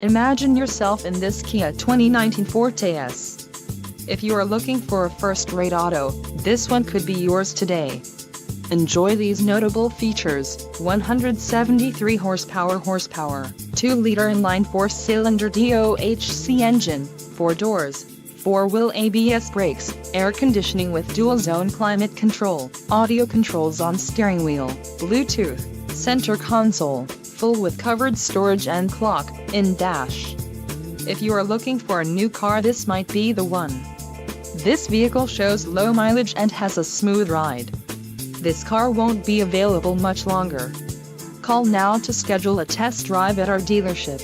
Imagine yourself in this Kia 2019 Forte S. If you are looking for a first-rate auto, this one could be yours today. Enjoy these notable features: 173 horsepower, 2-liter inline 4-cylinder DOHC engine, 4 doors, 4-wheel ABS brakes, air conditioning with dual-zone climate control, audio controls on steering wheel, Bluetooth, center console, full with covered storage and clock-in dash. If you are looking for a new car, this might be the one. This vehicle shows low mileage and has a smooth ride. This car won't be available much longer. Call now to schedule a test drive at our dealership.